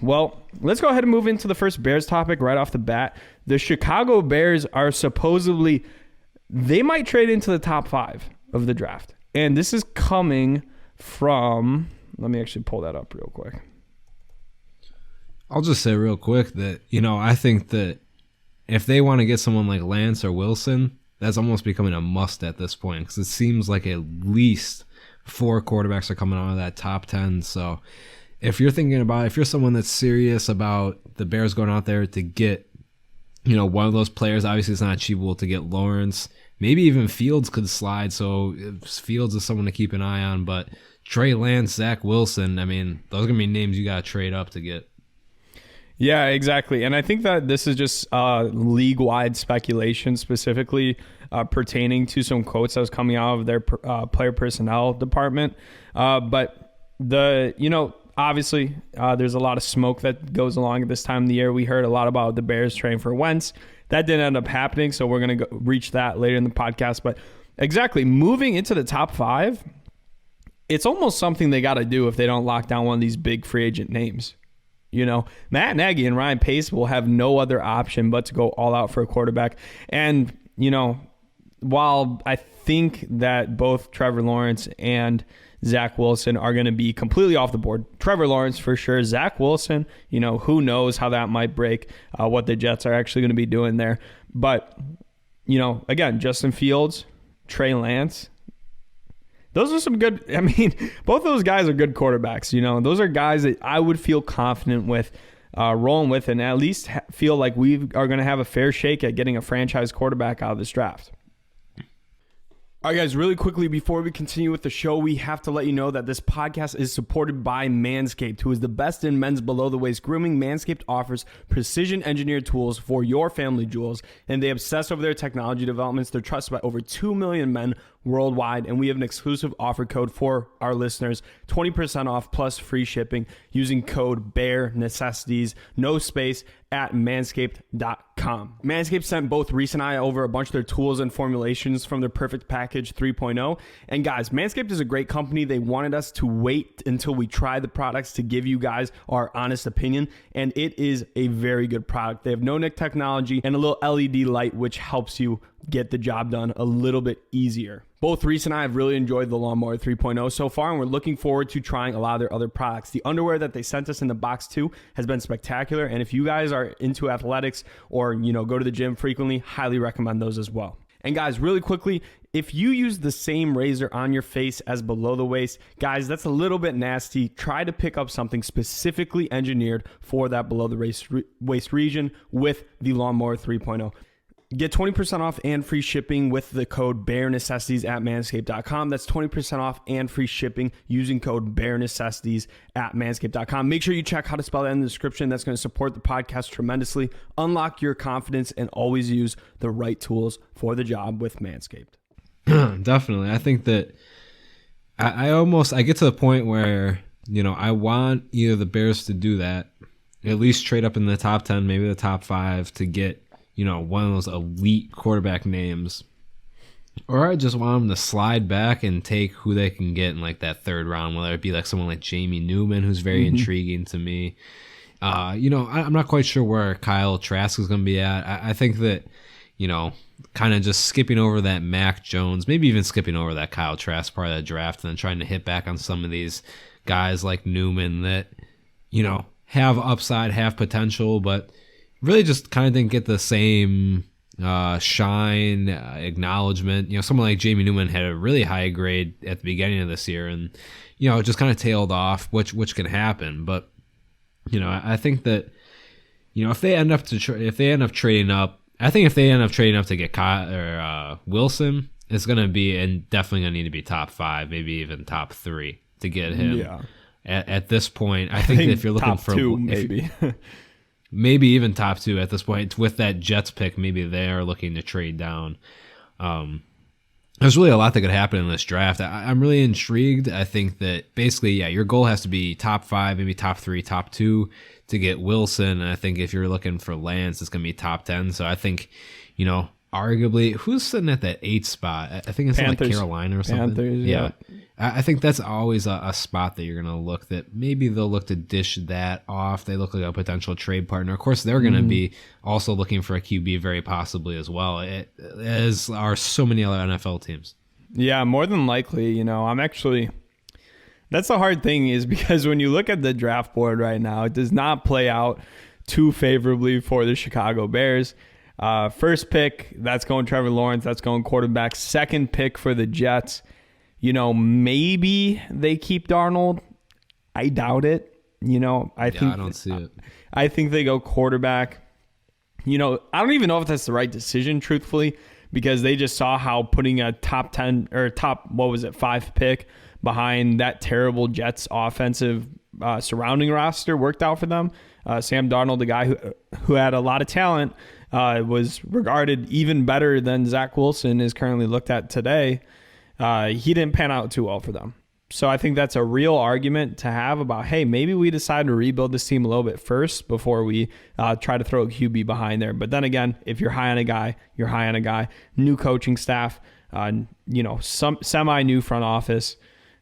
Well, let's go ahead and move into the first Bears topic right off the bat. The Chicago Bears are supposedly, they might trade into the top 5 of the draft. And this is coming from, let me actually pull that up real quick. I'll just say real quick that, I think that if they want to get someone like Lance or Wilson, that's almost becoming a must at this point because it seems like at least 4 quarterbacks are coming out of that top 10. So if you're thinking about, if you're someone that's serious about the Bears going out there to get, one of those players, obviously it's not achievable to get Lawrence. Maybe even Fields could slide, so Fields is someone to keep an eye on. But Trey Lance, Zach Wilson, those are going to be names you got to trade up to get. Yeah, exactly. And I think that this is just league-wide speculation, specifically pertaining to some quotes that was coming out of their player personnel department. But obviously, there's a lot of smoke that goes along at this time of the year. We heard a lot about the Bears trading for Wentz. That didn't end up happening, so we're going to reach that later in the podcast. But exactly, moving into the top 5, it's almost something they got to do if they don't lock down one of these big free agent names. Matt Nagy and Ryan Pace will have no other option but to go all out for a quarterback. And, while I think that both Trevor Lawrence and Zach Wilson are going to be completely off the board. Trevor Lawrence for sure. Zach Wilson, who knows how that might break, what the Jets are actually going to be doing there. But, again, Justin Fields, Trey Lance, those are some good, both those guys are good quarterbacks. Those are guys that I would feel confident with rolling with and at least feel like we are going to have a fair shake at getting a franchise quarterback out of this draft. All right, guys, really quickly before we continue with the show, we have to let you know that this podcast is supported by Manscaped, who is the best in men's below-the-waist grooming. Manscaped offers precision-engineered tools for your family jewels, and they obsess over their technology developments. They're trusted by over 2 million men worldwide, and we have an exclusive offer code for our listeners, 20% off plus free shipping using code BEARNECESSITIES, no space, at manscaped.com. Manscaped sent both Reese and I over a bunch of their tools and formulations from their Perfect Package 3.0. And guys, Manscaped is a great company. They wanted us to wait until we try the products to give you guys our honest opinion. And it is a very good product. They have no-nick technology and a little LED light, which helps you get the job done a little bit easier. Both Reese and I have really enjoyed the Lawnmower 3.0 so far, and we're looking forward to trying a lot of their other products. The underwear that they sent us in the box too has been spectacular, and if you guys are into athletics or go to the gym frequently, highly recommend those as well. And guys, really quickly, if you use the same razor on your face as below the waist, guys, that's a little bit nasty. Try to pick up something specifically engineered for that below the waist region with the Lawnmower 3.0. Get 20% off and free shipping with the code BEARNECESSITIES at manscaped.com. That's 20% off and free shipping using code BEARNECESSITIES at manscaped.com. Make sure you check how to spell that in the description. That's going to support the podcast tremendously. Unlock your confidence and always use the right tools for the job with Manscaped. Definitely. I think that I get to the point where, I want either the Bears to do that, at least trade up in the top 10, maybe the top 5 to get one of those elite quarterback names. Or I just want them to slide back and take who they can get in like that third round, whether it be like someone like Jamie Newman, who's very intriguing to me. I'm not quite sure where Kyle Trask is going to be at. I think that, kind of just skipping over that Mac Jones, maybe even skipping over that Kyle Trask part of that draft and then trying to hit back on some of these guys like Newman that, have upside, have potential, but really just kind of didn't get the same shine, acknowledgement. Someone like Jamie Newman had a really high grade at the beginning of this year and, just kind of tailed off, which can happen. But, I think that, if they end up trading up, I think if they end up trading up to get Wilson, it's going to be, and definitely going to need to be top 5, maybe even top 3 to get him. Yeah. At this point, I think that if you're looking top for 2, maybe. Maybe even top 2 at this point. With that Jets pick, maybe they are looking to trade down. There's really a lot that could happen in this draft. I'm really intrigued. I think that basically, your goal has to be top 5, maybe top 3, top 2 to get Wilson. And I think if you're looking for Lance, it's going to be top 10. So I think, arguably, who's sitting at that 8 spot? I think it's like Carolina or something. Panthers, yeah. I think that's always a spot that you're going to look that maybe they'll look to dish that off. They look like a potential trade partner. Of course, they're going to be also looking for a QB very possibly as well, as are so many other NFL teams. Yeah, more than likely. I'm actually... That's the hard thing is because when you look at the draft board right now, it does not play out too favorably for the Chicago Bears. First pick, that's going Trevor Lawrence. That's going quarterback. Second pick for the Jets. Maybe they keep Darnold. I doubt it. I don't see it. I think they go quarterback. I don't even know if that's the right decision, truthfully, because they just saw how putting a top 10 or top, 5 pick behind that terrible Jets offensive surrounding roster worked out for them. Sam Darnold, the guy who had a lot of talent, was regarded even better than Zach Wilson is currently looked at today. He didn't pan out too well for them. So I think that's a real argument to have about, hey, maybe we decide to rebuild this team a little bit first before we try to throw a QB behind there. But then again, if you're high on a guy, you're high on a guy. New coaching staff, some semi-new front office.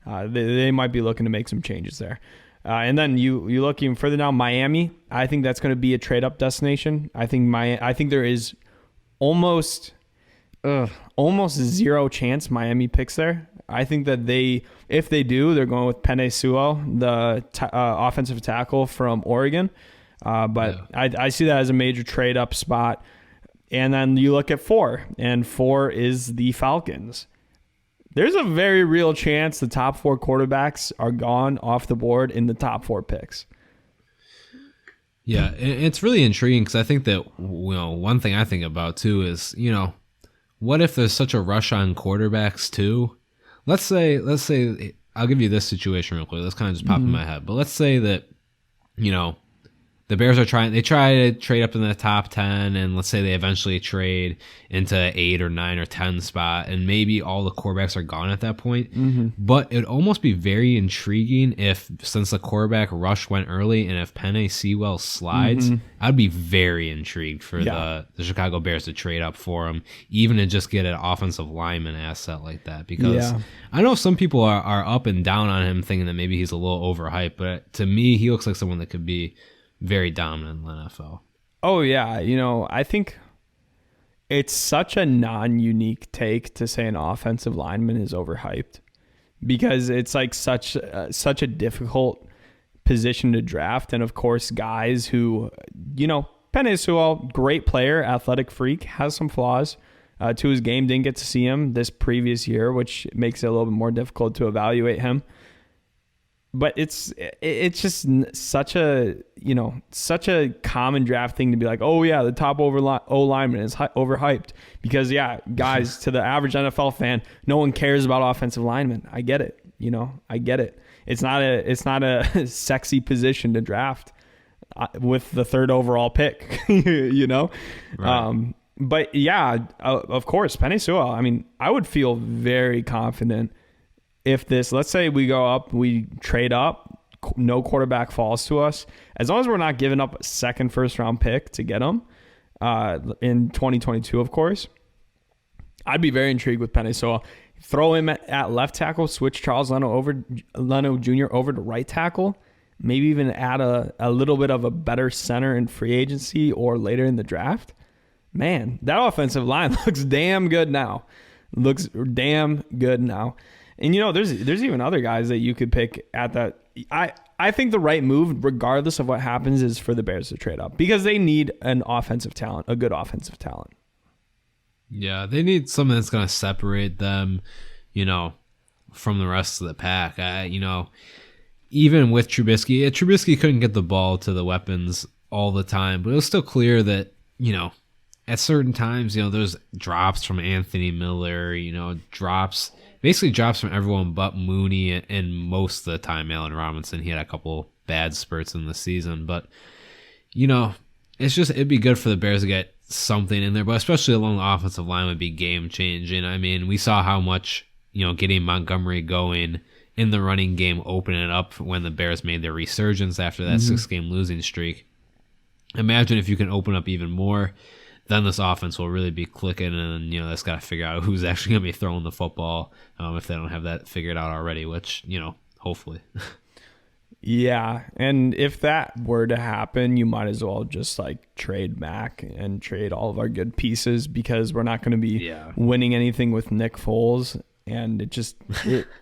They might be looking to make some changes there. And then you look even further down, Miami. I think that's going to be a trade-up destination. I think there is almost zero chance Miami picks there. I think that if they do, they're going with Penei Sewell, the offensive tackle from Oregon. I see that as a major trade-up spot. And then you look at 4, and 4 is the Falcons. There's a very real chance the top 4 quarterbacks are gone off the board in the top 4 picks. Yeah, it's really intriguing because I think that one thing I think about too is what if there's such a rush on quarterbacks too? Let's say I'll give you this situation real quick. That's kind of just popped in my head. But let's say that the Bears try to trade up in the top 10, and let's say they eventually trade into 8 or 9 or 10 spot, and maybe all the quarterbacks are gone at that point. But it'd almost be very intriguing if, since the quarterback rush went early, and if Penei Sewell slides, I'd be very intrigued for the Chicago Bears to trade up for him, even to just get an offensive lineman asset like that. Because I know some people are up and down on him, thinking that maybe he's a little overhyped, but to me, he looks like someone that could be very dominant in the NFL. Oh, yeah. I think it's such a non-unique take to say an offensive lineman is overhyped because it's like such a difficult position to draft. And, of course, guys who, Penei Sewell, great player, athletic freak, has some flaws to his game. Didn't get to see him this previous year, which makes it a little bit more difficult to evaluate him. But it's just such a common draft thing to be like, oh yeah, the top O lineman is overhyped because guys, to the average NFL fan, no one cares about offensive linemen. I get it, I get it. It's not a sexy position to draft with the 3rd overall pick, Right. But yeah, of course, Penei Sewell. I mean, I would feel very confident. If let's say we go up, we trade up, no quarterback falls to us, as long as we're not giving up a second first-round pick to get him in 2022, of course, I'd be very intrigued with Penei Sewell. Throw him at left tackle, switch Charles Leno Jr. over to right tackle, maybe even add a little bit of a better center in free agency or later in the draft. Man, that offensive line looks damn good now. And, there's even other guys that you could pick at that. I think the right move, regardless of what happens, is for the Bears to trade up because they need an offensive talent, a good offensive talent. Yeah, they need something that's going to separate them, from the rest of the pack. Even with Trubisky couldn't get the ball to the weapons all the time, but it was still clear that, at certain times, there's drops from Anthony Miller, basically drops from everyone but Mooney, and most of the time Allen Robinson. He had a couple bad spurts in the season, but it'd be good for the Bears to get something in there, but especially along the offensive line would be game changing. I mean, we saw how much getting Montgomery going in the running game opened it up when the Bears made their resurgence after that 6-game losing streak. Imagine if you can open up even more then this offense will really be clicking, and that's got to figure out who's actually going to be throwing the football if they don't have that figured out already, which, hopefully. Yeah, and if that were to happen, you might as well just like trade Mac and trade all of our good pieces, because we're not going to be winning anything with Nick Foles, and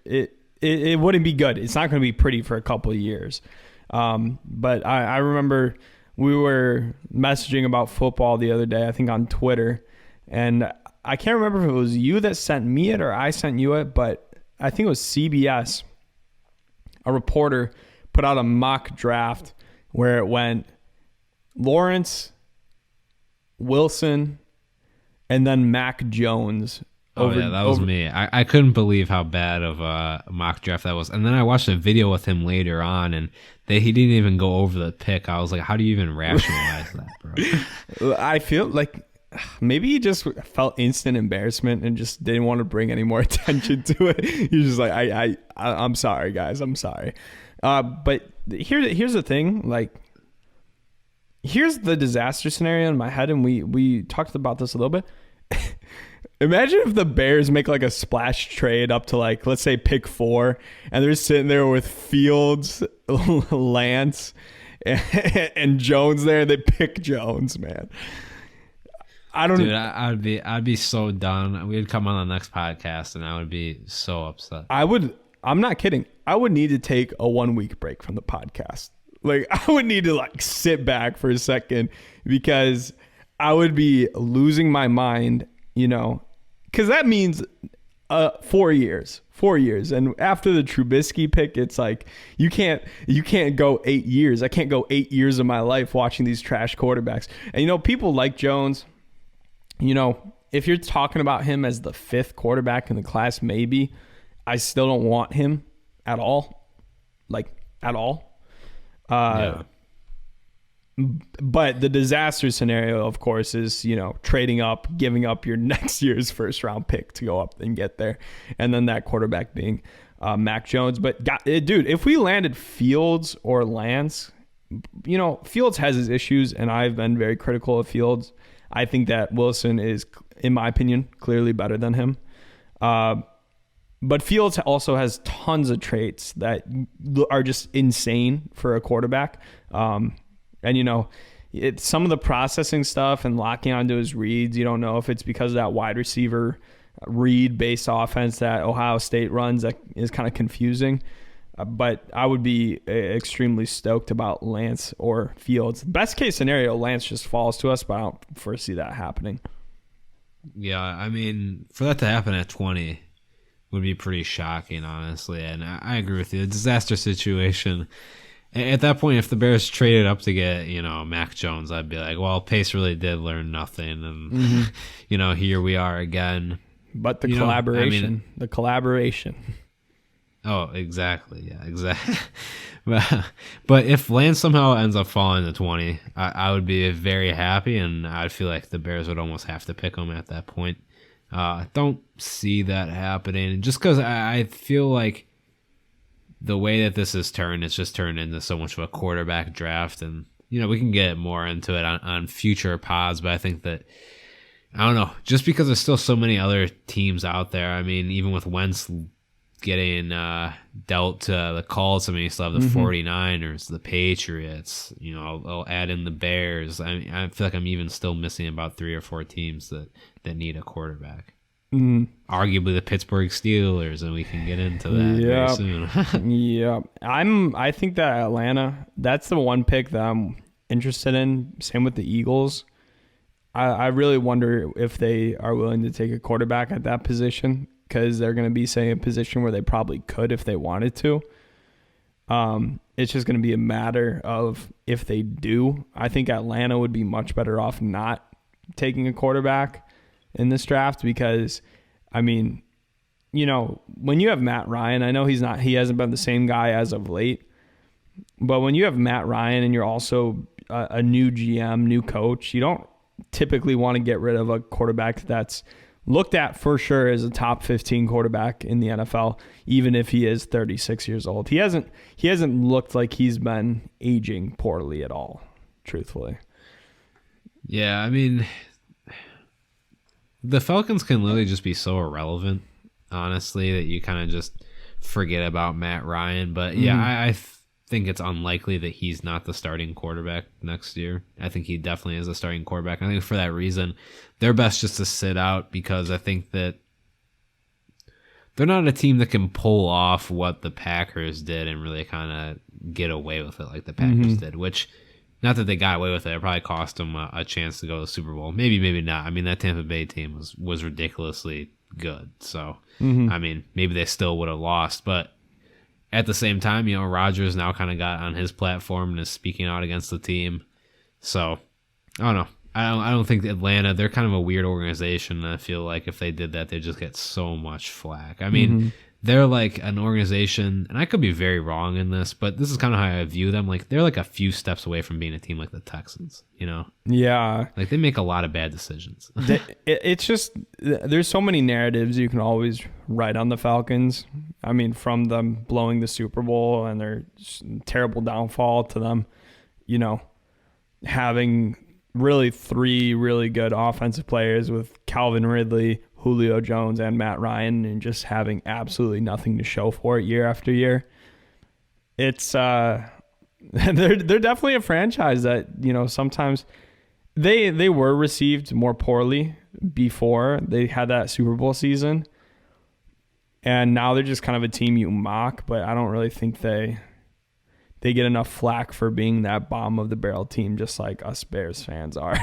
it wouldn't be good. It's not going to be pretty for a couple of years. But I remember we were messaging about football the other day, I think on Twitter, and I can't remember if it was you that sent me it or I sent you it, but I think it was CBS, a reporter put out a mock draft where it went Lawrence, Wilson, and then Mac Jones. That was me. I couldn't believe how bad of a mock draft that was. And then I watched a video with him later on, and he didn't even go over the pick. I was like, how do you even rationalize that, bro? I feel like maybe he just felt instant embarrassment and just didn't want to bring any more attention to it. He's just like, I'm sorry, guys. I'm sorry. But here's the thing. Like, here's the disaster scenario in my head, and we talked about this a little bit. Imagine if the Bears make like a splash trade up to like, let's say pick 4, and they're sitting there with Fields, Lance, and Jones there. They pick Jones, man. Dude, I'd be so done. We'd come on the next podcast, and I would be so upset. I'm not kidding. I would need to take a 1-week break from the podcast. Like, I would need to like sit back for a second, because I would be losing my mind, because that means 4 years. 4 years. And after the Trubisky pick, it's like you can't go 8 years. I can't go 8 years of my life watching these trash quarterbacks. And people like Jones. If you're talking about him as the 5th quarterback in the class, maybe I still don't want him at all. Like, at all. Yeah. But the disaster scenario, of course, is, trading up, giving up your next year's first round pick to go up and get there. And then that quarterback being Mac Jones. But, dude, if we landed Fields or Lance, Fields has his issues, and I've been very critical of Fields. I think that Wilson is, in my opinion, clearly better than him. But Fields also has tons of traits that are just insane for a quarterback. And, some of the processing stuff and locking onto his reads, you don't know if it's because of that wide receiver read-based offense that Ohio State runs that is kind of confusing. But I would be extremely stoked about Lance or Fields. Best case scenario, Lance just falls to us, but I don't foresee that happening. Yeah, I mean, for that to happen at 20 would be pretty shocking, honestly. And I agree with you. A disaster situation. At that point, if the Bears traded up to get, Mac Jones, I'd be like, well, Pace really did learn nothing. And, here we are again. But the collaboration. The collaboration. Oh, exactly. Yeah, exactly. But if Lance somehow ends up falling to 20, I would be very happy, and I'd feel like the Bears would almost have to pick him at that point. Don't see that happening, just because I feel like the way that this has turned, it's just turned into so much of a quarterback draft, and we can get more into it on future pods, but I think that, I don't know, just because there's still so many other teams out there. I mean, even with Wentz getting dealt to the Colts, I mean, you still have the 49ers, the Patriots, I'll add in the Bears. I feel like I'm even still missing about 3 or 4 teams that need a quarterback. Arguably the Pittsburgh Steelers, and we can get into that very soon. Yeah. I think that Atlanta, that's the one pick that I'm interested in. Same with the Eagles. I really wonder if they are willing to take a quarterback at that position, because they're going to be, say, in a position where they probably could if they wanted to. It's just going to be a matter of if they do. I think Atlanta would be much better off not taking a quarterback in this draft, because, I mean, when you have Matt Ryan, I know he hasn't been the same guy as of late, but when you have Matt Ryan and you're also a new GM, new coach, you don't typically want to get rid of a quarterback that's looked at for sure as a top 15 quarterback in the NFL, even if he is 36 years old. He hasn't looked like he's been aging poorly at all, truthfully. Yeah, I mean, the Falcons can literally just be so irrelevant, honestly, that you kind of just forget about Matt Ryan. But yeah, I think it's unlikely that he's not the starting quarterback next year. I think he definitely is a starting quarterback. I think for that reason, they're best just to sit out, because I think that they're not a team that can pull off what the Packers did and really kind of get away with it like the Packers did, which, not that they got away with it, it probably cost them a chance to go to the Super Bowl. Maybe not. I mean, that Tampa Bay team was ridiculously good. So, I mean, maybe they still would have lost. But at the same time, Rodgers now kind of got on his platform and is speaking out against the team. So, I don't know. I don't think Atlanta, they're kind of a weird organization. I feel like if they did that, they'd just get so much flack. I mean, they're like an organization, and I could be very wrong in this, but this is kind of how I view them. Like, they're like a few steps away from being a team like the Texans, Yeah. Like, they make a lot of bad decisions. It's just, there's so many narratives you can always write on the Falcons. I mean, from them blowing the Super Bowl and their terrible downfall to them, having really 3 really good offensive players with Calvin Ridley, Julio Jones, and Matt Ryan, and just having absolutely nothing to show for it year after year. It's they're definitely a franchise that, sometimes they were received more poorly before they had that Super Bowl season. And now they're just kind of a team you mock, but I don't really think they get enough flack for being that bottom of the barrel team, just like us Bears fans are.